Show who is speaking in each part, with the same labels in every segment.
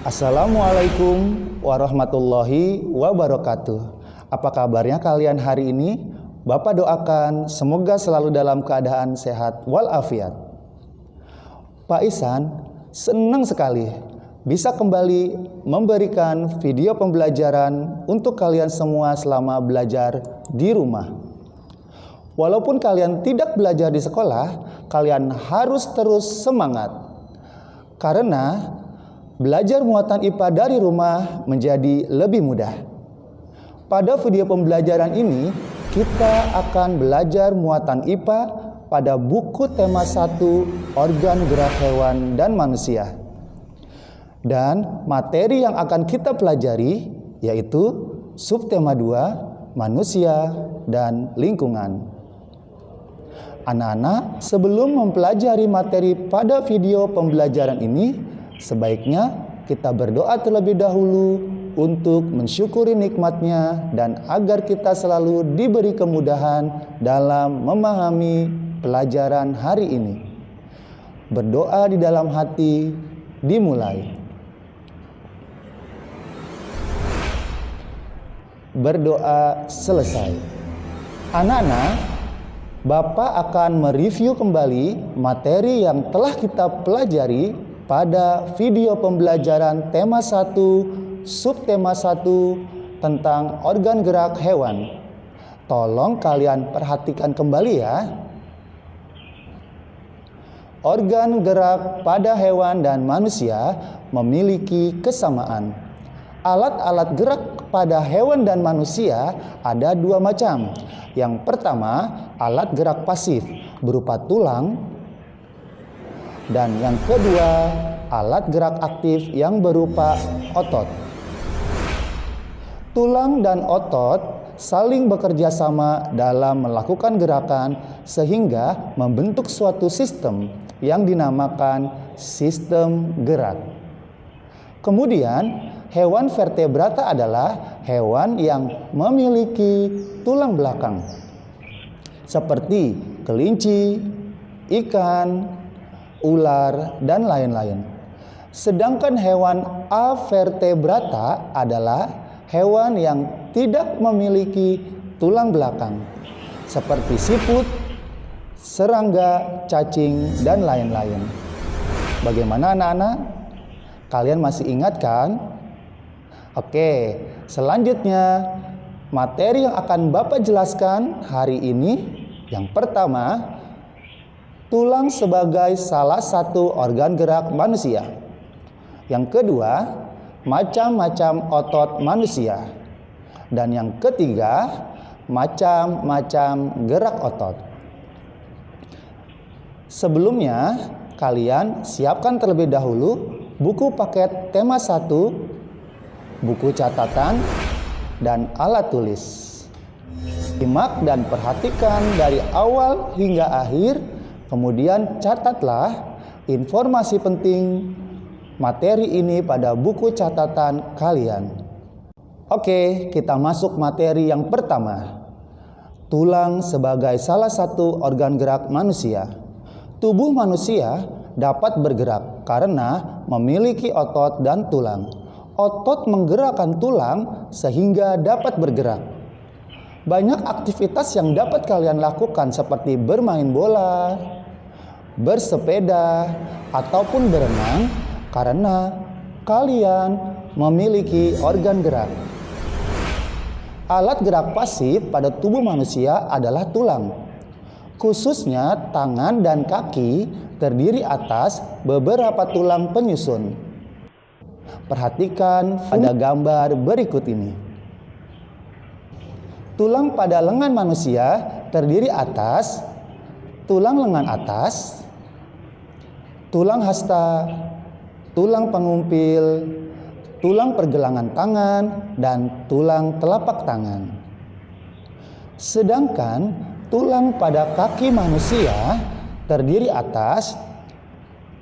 Speaker 1: Assalamualaikum warahmatullahi wabarakatuh. Apa kabarnya kalian hari ini? Bapak doakan semoga selalu dalam keadaan sehat walafiat. Pak Ihsan senang sekali bisa kembali memberikan video pembelajaran untuk kalian semua selama belajar di rumah. Walaupun kalian tidak belajar di sekolah, kalian harus terus semangat. Karena belajar muatan IPA dari rumah menjadi lebih mudah. Pada video pembelajaran ini, kita akan belajar muatan IPA pada buku tema 1 Organ Gerak Hewan dan Manusia. Dan materi yang akan kita pelajari yaitu subtema 2 Manusia dan Lingkungan. Anak-anak, sebelum mempelajari materi pada video pembelajaran ini, sebaiknya kita berdoa terlebih dahulu untuk mensyukuri nikmatnya dan agar kita selalu diberi kemudahan dalam memahami pelajaran hari ini. Berdoa di dalam hati dimulai. Berdoa selesai. Anak-anak, Bapak akan mereview kembali materi yang telah kita pelajari pada video pembelajaran tema 1, subtema 1 tentang organ gerak hewan. Tolong kalian perhatikan kembali ya. Organ gerak pada hewan dan manusia memiliki kesamaan. Alat-alat gerak pada hewan dan manusia ada 2 macam. Yang pertama, alat gerak pasif berupa tulang. Dan yang kedua, alat gerak aktif yang berupa otot. Tulang dan otot saling bekerja sama dalam melakukan gerakan sehingga membentuk suatu sistem yang dinamakan sistem gerak. Kemudian, hewan vertebrata adalah hewan yang memiliki tulang belakang, seperti kelinci, ikan, ular, dan lain-lain. Sedangkan hewan avertebrata adalah hewan yang tidak memiliki tulang belakang, seperti siput, serangga, cacing, dan lain-lain. Bagaimana anak-anak? Kalian masih ingat kan? Oke, selanjutnya materi yang akan Bapak jelaskan hari ini yang pertama, tulang sebagai salah satu organ gerak manusia. Yang kedua, macam-macam otot manusia. Dan yang ketiga, macam-macam gerak otot. Sebelumnya, kalian siapkan terlebih dahulu buku paket tema 1, buku catatan, dan alat tulis. Simak dan perhatikan dari awal hingga akhir. Kemudian catatlah informasi penting materi ini pada buku catatan kalian. Oke, kita masuk materi yang pertama. Tulang sebagai salah satu organ gerak manusia. Tubuh manusia dapat bergerak karena memiliki otot dan tulang. Otot menggerakkan tulang sehingga dapat bergerak. Banyak aktivitas yang dapat kalian lakukan seperti bermain bola, bersepeda, ataupun berenang karena kalian memiliki organ gerak. Alat gerak pasif pada tubuh manusia adalah tulang. Khususnya tangan dan kaki terdiri atas beberapa tulang penyusun. Perhatikan pada gambar berikut ini. Tulang pada lengan manusia terdiri atas tulang lengan atas, tulang hasta, tulang pengumpil, tulang pergelangan tangan, dan tulang telapak tangan. Sedangkan tulang pada kaki manusia terdiri atas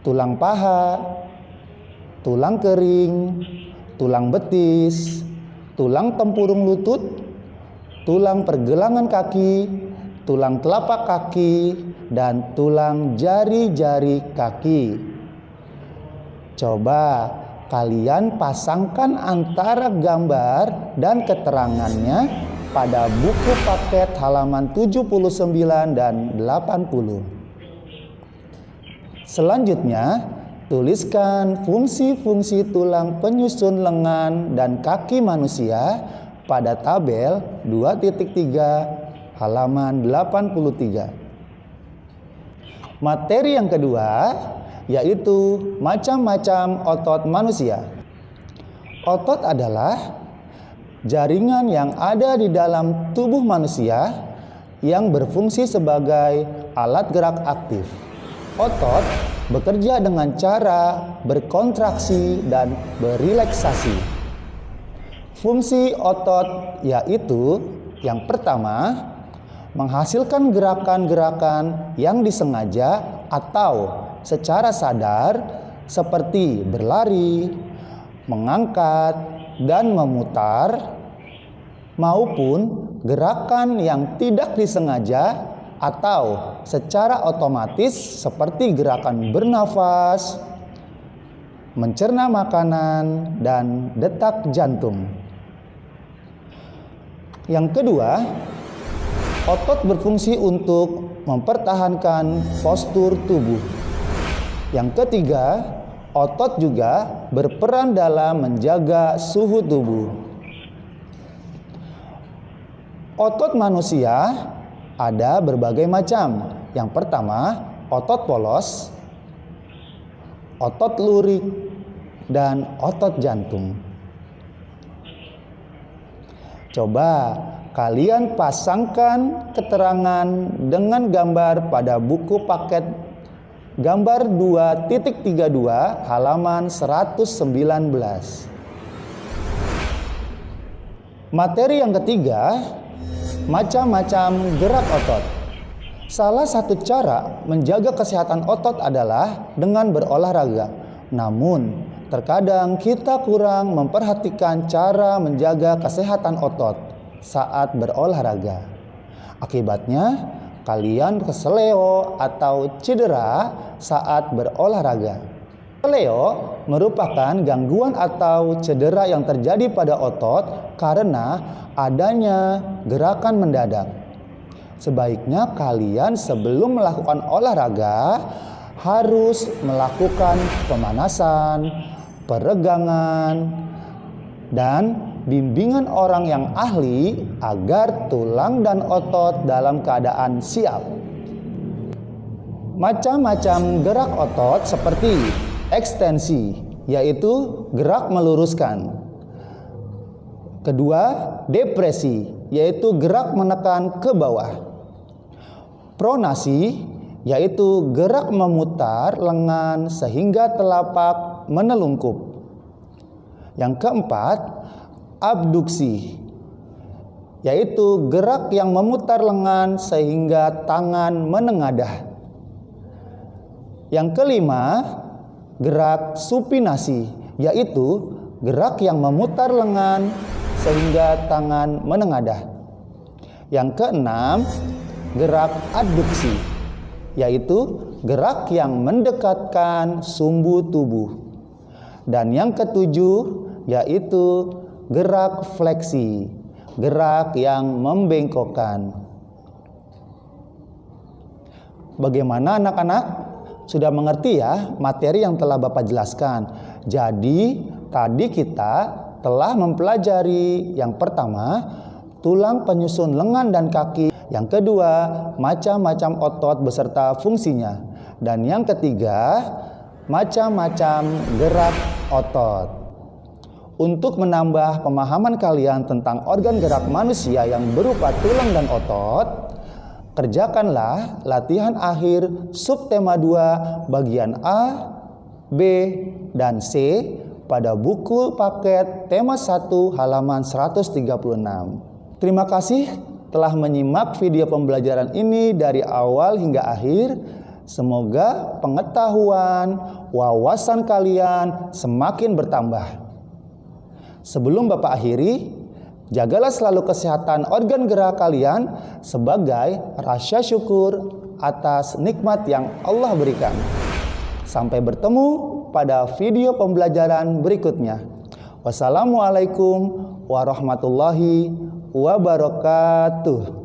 Speaker 1: tulang paha, tulang kering, tulang betis, tulang tempurung lutut, tulang pergelangan kaki, tulang telapak kaki, dan tulang jari-jari kaki. Coba kalian pasangkan antara gambar dan keterangannya pada buku paket halaman 79 dan 80. Selanjutnya, tuliskan fungsi-fungsi tulang penyusun lengan dan kaki manusia pada tabel 2.3 halaman 83. Materi yang kedua yaitu macam-macam otot manusia. Otot adalah jaringan yang ada di dalam tubuh manusia yang berfungsi sebagai alat gerak aktif. Otot bekerja dengan cara berkontraksi dan berelaksasi. Fungsi otot yaitu yang pertama, menghasilkan gerakan-gerakan yang disengaja atau secara sadar seperti berlari, mengangkat, dan memutar, maupun gerakan yang tidak disengaja atau secara otomatis seperti gerakan bernafas, mencerna makanan, dan detak jantung. Yang kedua, otot berfungsi untuk mempertahankan postur tubuh. Yang ketiga, otot juga berperan dalam menjaga suhu tubuh. Otot manusia ada berbagai macam. Yang pertama, otot polos, otot lurik, dan otot jantung. Coba kalian pasangkan keterangan dengan gambar pada buku paket gambar 2.32 halaman 119. Materi yang ketiga, macam-macam gerak otot. Salah satu cara menjaga kesehatan otot adalah dengan berolahraga. Namun, terkadang kita kurang memperhatikan cara menjaga kesehatan otot saat berolahraga. Akibatnya, kalian keseleo atau cedera saat berolahraga. Keseleo merupakan gangguan atau cedera yang terjadi pada otot karena adanya gerakan mendadak. Sebaiknya kalian sebelum melakukan olahraga harus melakukan pemanasan, peregangan, dan bimbingan orang yang ahli agar tulang dan otot dalam keadaan siap. Macam-macam gerak otot seperti ekstensi, yaitu gerak meluruskan. Kedua, depresi, yaitu gerak menekan ke bawah. Pronasi, yaitu gerak memutar lengan sehingga telapak menelungkup. Yang keempat, abduksi, yaitu gerak yang memutar lengan sehingga tangan menengadah. Yang kelima, gerak supinasi, yaitu gerak yang memutar lengan sehingga tangan menengadah. Yang keenam, gerak adduksi, yaitu gerak yang mendekatkan sumbu tubuh. Dan yang ketujuh, yaitu gerak fleksi, gerak yang membengkokkan. Bagaimana anak-anak? Sudah mengerti ya materi yang telah Bapak jelaskan. Jadi tadi kita telah mempelajari yang pertama, tulang penyusun lengan dan kaki. Yang kedua, macam-macam otot beserta fungsinya. Dan yang ketiga, macam-macam gerak otot. Untuk menambah pemahaman kalian tentang organ gerak manusia yang berupa tulang dan otot, kerjakanlah latihan akhir subtema 2 bagian A, B, dan C pada buku paket tema 1 halaman 136. Terima kasih telah menyimak video pembelajaran ini dari awal hingga akhir. Semoga pengetahuan, wawasan kalian semakin bertambah. Sebelum Bapak akhiri, jagalah selalu kesehatan organ gerak kalian sebagai rasa syukur atas nikmat yang Allah berikan. Sampai bertemu pada video pembelajaran berikutnya. Wassalamualaikum warahmatullahi wabarakatuh.